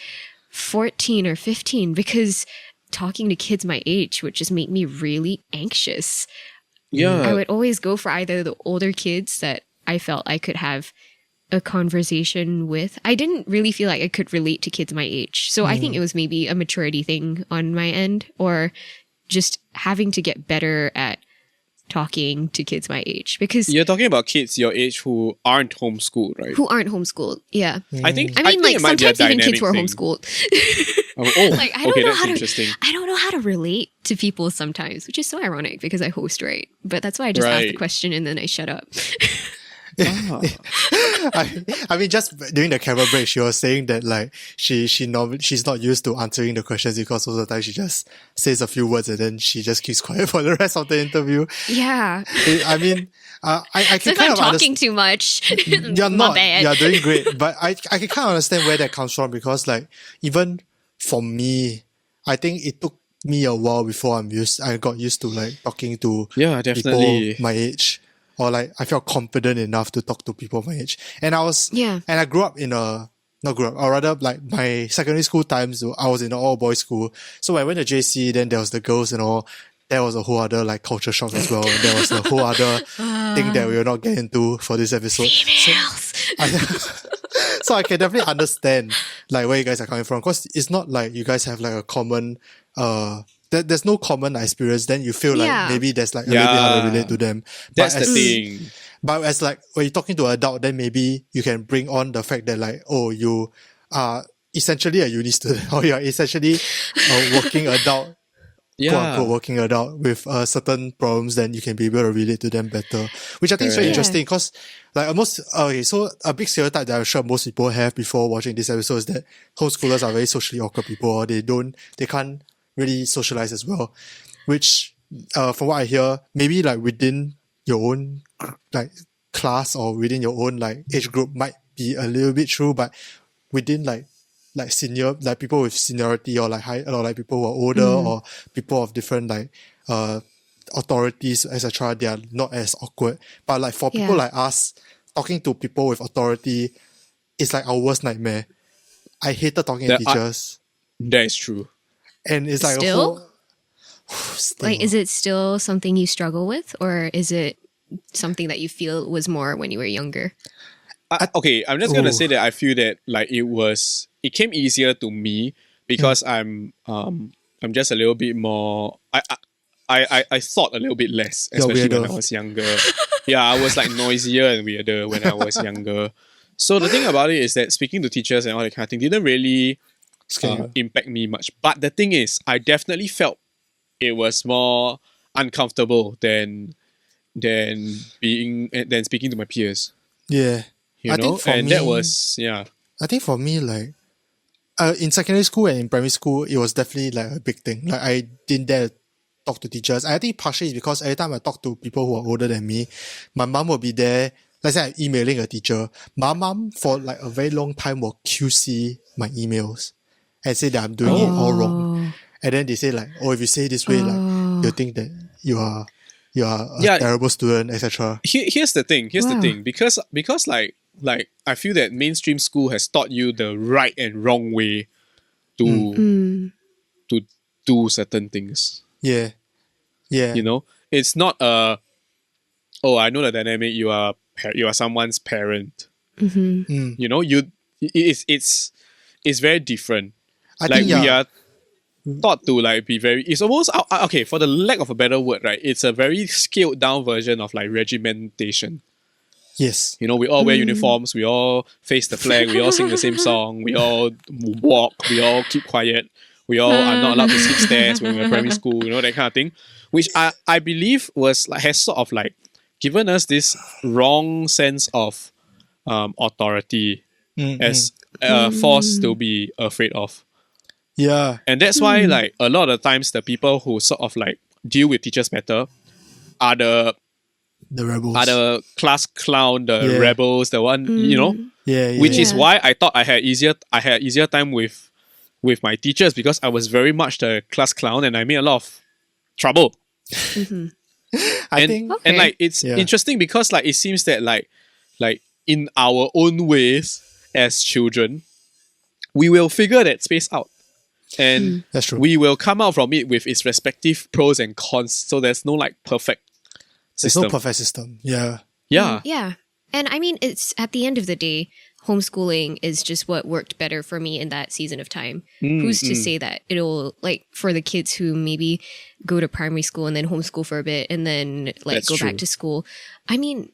14 or 15, because talking to kids my age would just make me really anxious. Yeah. I would always go for either the older kids that I felt I could have a conversation with. I didn't really feel like I could relate to kids my age. So I think it was maybe a maturity thing on my end, or just having to get better at talking to kids my age because You're talking about kids your age who aren't homeschooled, right? who aren't homeschooled. Yeah. I think Like it might be a sometimes even kids dynamic who are thing. homeschooled. Like, I don't okay, know that's how interesting. I don't know how to relate to people sometimes, which is so ironic because I host, right? But that's why I just asked the Right. question and then I shut up. I mean, just during the camera break, she was saying that like she's not used to answering the questions because most of the time she just says a few words and then she just keeps quiet for the rest of the interview. Yeah. I mean, I So can if kind I'm of talking too much, You're my not. bad. You're doing great. But I can kind of understand where that comes from because like even for me, I think it took me a while before I got used to like talking to Yeah, definitely. people my age. Or like I felt confident enough to talk to people my age. And I grew up in or rather like my secondary school times, I was in an all boys school. So when I went to JC, then there was the girls and all. That was a whole other like culture shock as well. There was a whole other thing that we will not get into for this episode. So I can definitely understand like where you guys are coming from because it's not like you guys have like a common there's no common experience. Then you feel like maybe there's like a little bit hard to relate to them. That's the thing. But as like when you're talking to an adult, then maybe you can bring on the fact that like, oh, you are essentially a uni student or you're essentially a working adult, quote unquote working adult with certain problems, then you can be able to relate to them better. Which I think is very interesting because like so a big stereotype that I'm sure most people have before watching this episode is that homeschoolers are very socially awkward people or they can't really socialize as well. Which from what I hear, maybe like within your own like class or within your own like age group might be a little bit true, but within like senior, like people with seniority or like high, or like people who are older or people of different like authorities, etc., they are not as awkward. But like for people like us, talking to people with authority is like our worst nightmare. I hated talking to teachers. That is true. And it's like Still? a whole still. Like, is it still something you struggle with, or is it something that you feel was more when you were younger? Okay, I'm just gonna say that I feel that like it came easier to me because I'm just a little bit more. I thought a little bit less, especially when I was younger. Yeah, I was like noisier and weirder when I was younger. So the thing about it is that speaking to teachers and all that kind of thing didn't really impact me much. But the thing is, I definitely felt it was more uncomfortable than speaking to my peers. Yeah. You know, and that was I think for me, like in secondary school and in primary school, it was definitely like a big thing. Like I didn't dare talk to teachers. I think partially is because every time I talk to people who are older than me, my mom will be there. Let's say I'm emailing a teacher. My mom for like a very long time will QC my emails and say that I'm doing it all wrong. And then they say like, oh, if you say it this way, like you think that you are a terrible student, etc. Here's the thing. Because like I feel that mainstream school has taught you the right and wrong way to do certain things. Yeah. Yeah. You know, it's not I know the dynamic. You are someone's parent. You know, it's very different. I like think, we are taught to like be very. It's almost okay, for the lack of a better word, right? It's a very scaled down version of like regimentation. Yes. You know, we all wear uniforms, we all face the flag, we all sing the same song, we all walk, we all keep quiet, we all are not allowed to skip stairs when we're in primary school, you know, that kind of thing. Which I believe has sort of like given us this wrong sense of authority as a force to be afraid of. Yeah. And that's why like a lot of times the people who sort of like deal with teachers better are the rebels. Are the class clown, the rebels, the one, you know? Which is why I thought I had easier time with my teachers because I was very much the class clown and I made a lot of trouble. I think and like it's interesting because like it seems that like in our own ways as children, we will figure that space out. And that's true. We will come out from it with its respective pros and cons. So there's no like perfect system. There's no perfect system. Yeah. Yeah. Yeah. And I mean, it's at the end of the day, homeschooling is just what worked better for me in that season of time. Who's to say that it'll, like, for the kids who maybe go to primary school and then homeschool for a bit and then like That's go true. back to school. I mean,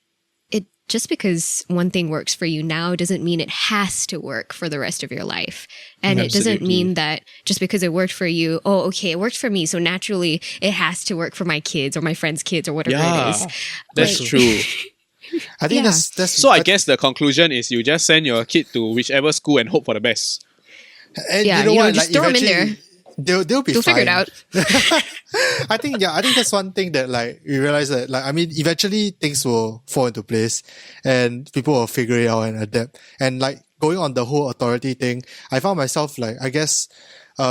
it just because one thing works for you now doesn't mean it has to work for the rest of your life. And it doesn't Absolutely. mean that just because it worked for you, oh, okay, it worked for me, so naturally it has to work for my kids or my friends' kids or whatever it is. That's Like- true. I think Yeah. that's So I guess the conclusion is you just send your kid to whichever school and hope for the best. and Yeah, you know you know, what? just Like, throw 'em in eventually they'll be You'll fine. figure it out. I think that's one thing that like we realize that like I mean eventually things will fall into place and people will figure it out and adapt. And like going on the whole authority thing, I found myself like I guess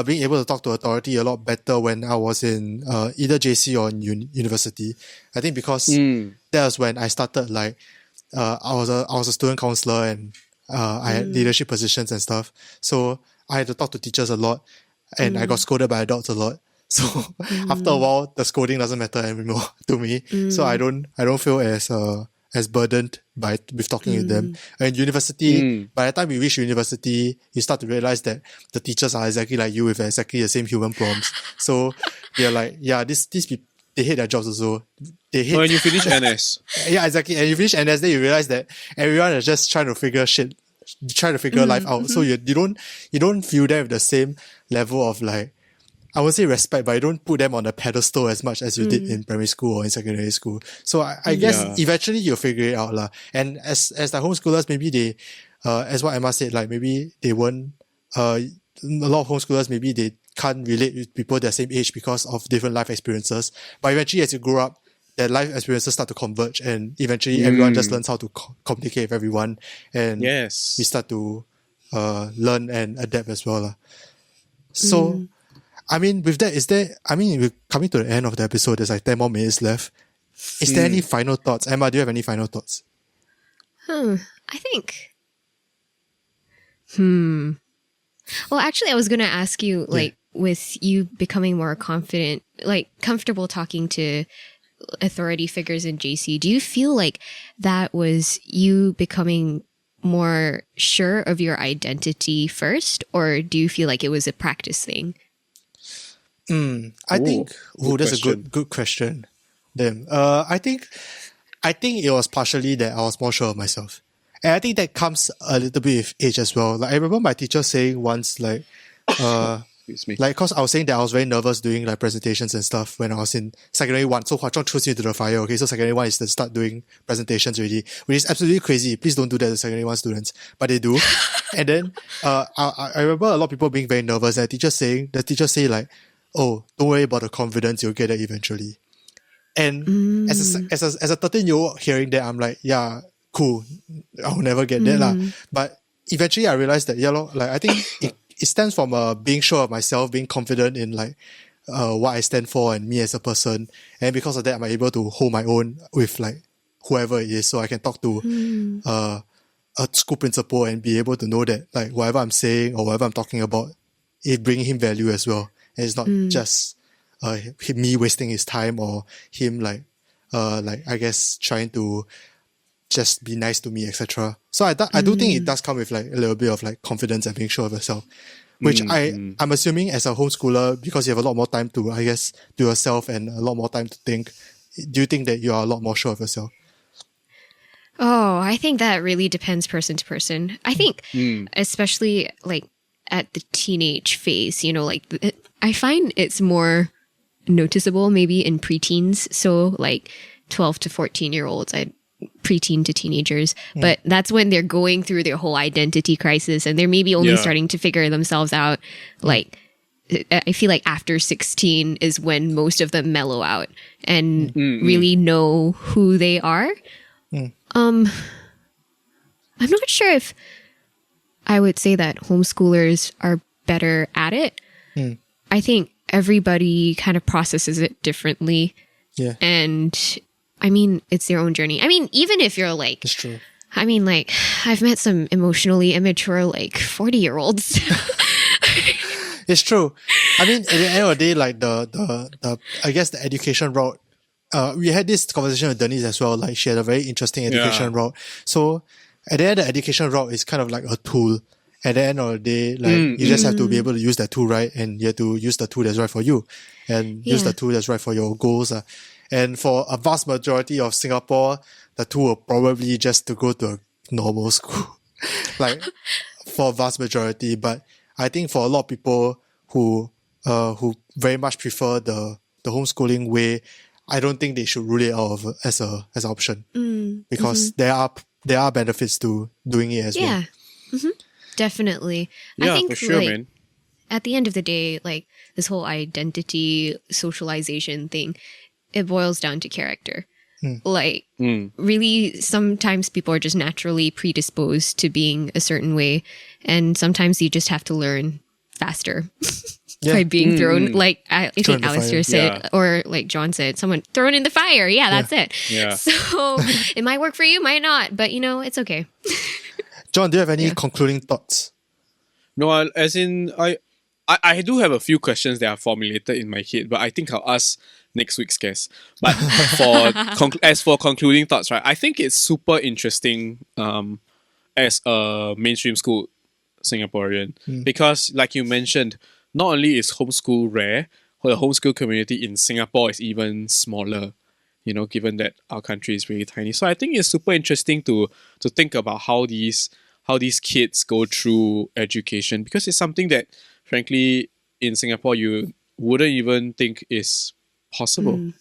being able to talk to authority a lot better when I was in either JC or in university. I think because that was when I started like I was a student counselor and I had leadership positions and stuff. So I had to talk to teachers a lot and I got scolded by adults a lot. So after a while, the scolding doesn't matter anymore to me. So I don't feel as burdened with talking with them. And university, by the time you reach university, you start to realize that the teachers are exactly like you with exactly the same human problems. So they're like, yeah, these people, they hate their jobs also. They hate. When you finish NS. Yeah, exactly. And you finish NS, then you realize that everyone is just trying to figure life out. So you don't feel them with the same level of like, I would say respect, but you don't put them on a pedestal as much as you did in primary school or in secondary school. So I guess eventually you'll figure it out lah. And as the homeschoolers, maybe they, as what Emma said, like maybe they weren't, a lot of homeschoolers, maybe they can't relate with people their same age because of different life experiences. But eventually as you grow up, their life experiences start to converge and eventually everyone just learns how to communicate with everyone and Yes. we start to learn and adapt as well lah. So I mean with that, we're coming to the end of the episode. There's like 10 more minutes left. Is there any final thoughts? Emma, do you have any final thoughts? I think. Well, actually, I was going to ask you, like, with you becoming more confident, like, comfortable talking to authority figures in JC, do you feel like that was you becoming more sure of your identity first, or do you feel like it was a practice thing? I think, good that's question. a good question. Then, I think it was partially that I was more sure of myself. And I think that comes a little bit with age as well. Like I remember my teacher saying once, like, Excuse me. like, cause I was saying that I was very nervous doing like presentations and stuff when I was in secondary 1. So Hwa Chong throws you to the fire. Okay, so secondary 1 is to start doing presentations already, which is absolutely crazy. Please don't do that to secondary 1 students, but they do. And then, I remember a lot of people being very nervous. And the teacher say like, oh, don't worry about the confidence, you'll get it eventually. And as a 13-year-old hearing that, I'm like, yeah, cool, I'll never get that lah. But eventually I realized that, like I think it stems from being sure of myself, being confident in like what I stand for and me as a person. And because of that, I'm able to hold my own with like whoever it is. So I can talk to a school principal and be able to know that like whatever I'm saying or whatever I'm talking about, it bringing him value as well. And it's not just me wasting his time or him like I guess trying to just be nice to me, etc. So I do think it does come with like a little bit of like confidence and being sure of yourself, which I'm assuming as a homeschooler, because you have a lot more time to, I guess, do yourself and a lot more time to think. Do you think that you are a lot more sure of yourself? Oh, I think that really depends person to person. I think, especially like at the teenage phase, like I find it's more noticeable maybe in preteens. So like 12 to 14-year-olds, preteen to teenagers, but that's when they're going through their whole identity crisis and they're maybe only starting to figure themselves out. Like, I feel like after 16 is when most of them mellow out and really know who they are. I'm not sure if I would say that homeschoolers are better at it. I think everybody kind of processes it differently. Yeah. And I mean, it's their own journey. I mean, even if you're like, It's true. I mean, like, I've met some emotionally immature, like 40-year-olds. It's true. I mean, at the end of the day, like the I guess the education route, we had this conversation with Denise as well. Like she had a very interesting education route. So at the end, the education route is kind of like a tool. At the end of the day, like you just have to be able to use that tool right, and you have to use the tool that's right for you, and use the tool that's right for your goals. And for a vast majority of Singapore, the tool will probably just to go to a normal school, like for a vast majority. But I think for a lot of people who very much prefer the homeschooling way, I don't think they should rule it out as an option, because there are benefits to doing it as well. Yeah. Definitely. Yeah, I think for sure, like, man. at the end of the day, like this whole identity socialization thing, it boils down to character. Like really, sometimes people are just naturally predisposed to being a certain way, and sometimes you just have to learn faster by being thrown. Like I think Alistair said, or like John said, someone thrown in the fire. Yeah, that's it. Yeah. So it might work for you, might not, but you know, it's okay. John, do you have any concluding thoughts? No, as in, I do have a few questions that are formulated in my head, but I think I'll ask next week's guest. But as for concluding thoughts, right, I think it's super interesting as a mainstream school Singaporean, because like you mentioned, not only is homeschool rare, the homeschool community in Singapore is even smaller, you know, given that our country is really tiny. So I think it's super interesting to think about how these kids go through education, because it's something that, frankly, in Singapore you wouldn't even think is possible.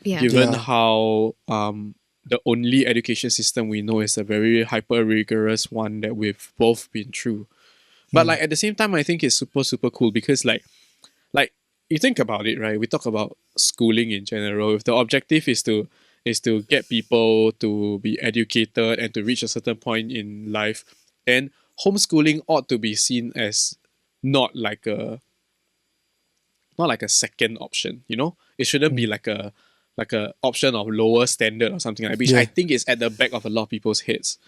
Given how the only education system we know is a very hyper rigorous one that we've both been through. But like at the same time, I think it's super, super cool, because like you think about it, right? We talk about schooling in general. If the objective is to get people to be educated and to reach a certain point in life, then homeschooling ought to be seen as not like a second option, you know? It shouldn't be like a option of lower standard or something like that, which I think is at the back of a lot of people's heads.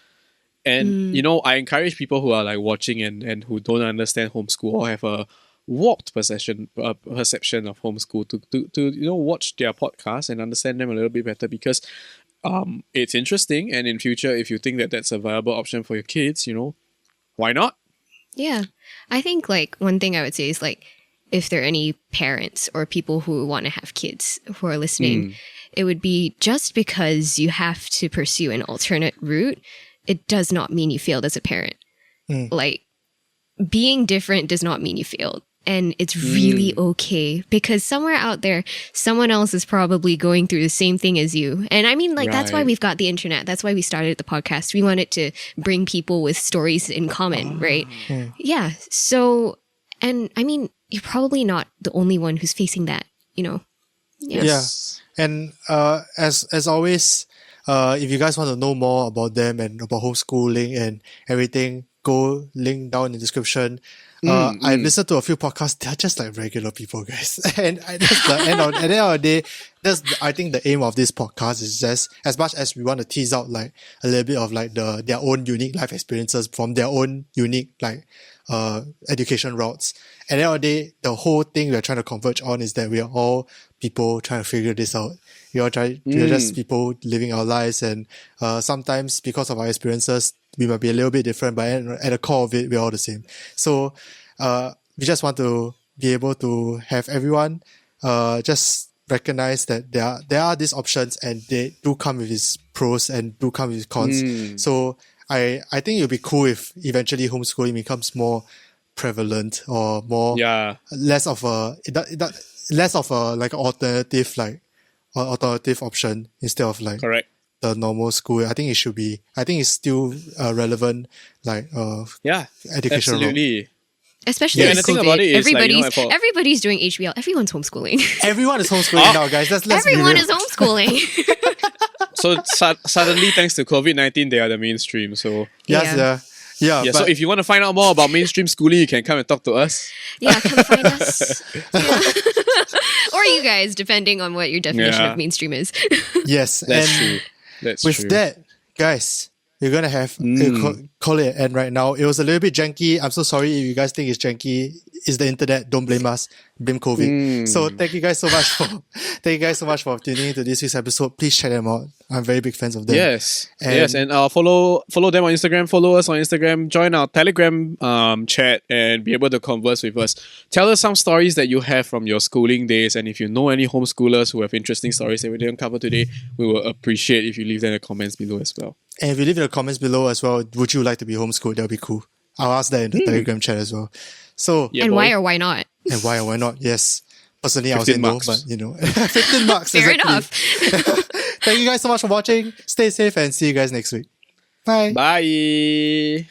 And you know, I encourage people who are like watching and who don't understand homeschool or have a warped perception of homeschool to you know, watch their podcast and understand them a little bit better, because it's interesting, and in future, if you think that that's a viable option for your kids, you know, why not? Yeah. I think like one thing I would say is like, if there are any parents or people who want to have kids who are listening, it would be just because you have to pursue an alternate route, it does not mean you failed as a parent. Like being different does not mean you failed. And it's really okay, because somewhere out there, someone else is probably going through the same thing as you. And I mean, like, that's why we've got the internet. That's why we started the podcast. We wanted to bring people with stories in common, right? Yeah. So, and I mean, you're probably not the only one who's facing that, you know? Yes. Yeah. And as always, if you guys want to know more about them and about homeschooling and everything, go link down in the description. I've listened to a few podcasts. They're just like regular people, guys. And that's at the end of the day, I think the aim of this podcast is just, as much as we want to tease out like a little bit of like their own unique life experiences from their own unique like education routes. At the end of the day, the whole thing we're trying to converge on is that we are all people trying to figure this out. We're just people living our lives, and sometimes because of our experiences, we might be a little bit different, but at the core of it, we're all the same. So we just want to be able to have everyone just recognize that there are these options, and they do come with its pros and do come with its cons. So I think it'll be cool if eventually homeschooling becomes more prevalent or more less of a like alternative option instead of like the normal school. I think it's still relevant, like education. Absolutely. Especially and the thing about it is everybody's doing HBL. Everyone's homeschooling. Everyone is homeschooling now, guys. Everyone is homeschooling. So suddenly, thanks to COVID-19, they are the mainstream. So Yeah. So if you want to find out more about mainstream schooling, you can come and talk to us. Yeah, come find us. Or you guys, depending on what your definition of mainstream is. Yes, that's true. With that, guys, we're gonna have call it an end right now. It was a little bit janky. I'm so sorry if you guys think it's janky. It's the internet. Don't blame us. Blame COVID. So thank you guys so much for tuning into this week's episode. Please check them out. I'm very big fans of them. Yes, and follow them on Instagram. Follow us on Instagram. Join our Telegram chat and be able to converse with us. Tell us some stories that you have from your schooling days, and if you know any homeschoolers who have interesting stories that we didn't cover today, we will appreciate if you leave them in the comments below as well. And if you leave in the comments below as well, would you like to be homeschooled? That'll be cool. I'll ask that in the Telegram chat as well. So why or why not? And why or why not? Yes. Personally, I would say no, but 15 marks. Fair exactly. enough. Thank you guys so much for watching. Stay safe and see you guys next week. Bye. Bye.